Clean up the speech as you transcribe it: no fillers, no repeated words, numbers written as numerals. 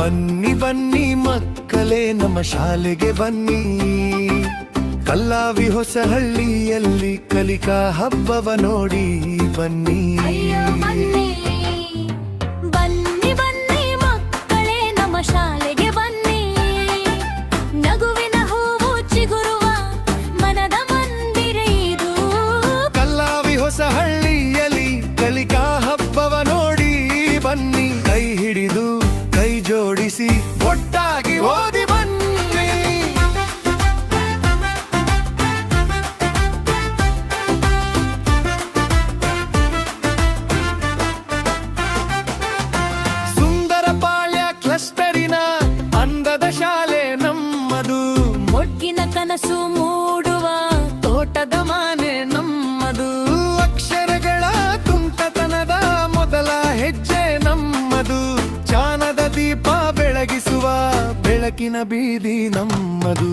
ಬನ್ನಿ ಬನ್ನಿ ಮಕ್ಕಳೇ ನಮ್ಮ ಶಾಲೆಗೆ ಬನ್ನಿ, ಕಲ್ಲಾವಿ ಹೊಸಹಳ್ಳಿಯಲ್ಲಿ ಕಲಿಕಾ ಹಬ್ಬವ ನೋಡಿ ಬನ್ನಿ. ಬನ್ನಿ ಬನ್ನಿ ಮಕ್ಕಳೇ ನಮ್ಮ ಶಾಲೆಗೆ ಬನ್ನಿ, ನಗುವಿನ ಹೂವು ಚಿಗುರುವ ಮನದ ಮಂದಿರ ಇದು. ಕಲ್ಲಾವಿ ಹೊಸಹಳ್ಳಿಯಲ್ಲಿ ಕಲಿಕಾ ಹಬ್ಬವ ನೋಡಿ ಬನ್ನಿ, ಕೈ ಹಿಡಿದು ಕೈ ಜೋಡಿಸಿ ಒಟ್ಟಾಗಿ ಓದಿ ಬನ್ನಿ. ಸುಂದರಪಾಳ್ಯ ಕ್ಲಸ್ಟರಿನ ಅಂದದ ಶಾಲೆ ನಮ್ಮದು, ಮೊಗ್ಗಿನ ಕನಸು ಮೂಡುವ ತೋಟದ ಮನೆ ನಮ್ಮದು, ಅಕ್ಷರಗಳ ತುಂಟತನದ ಮೊದಲ ಹೆಜ್ಜೆ ನಮ್ಮದು, ಚಾನದ ದೀಪ ಬೆಳಗಿಸುವ ಬೆಳಕಿನ ಬೀದಿ ನಮ್ಮದು.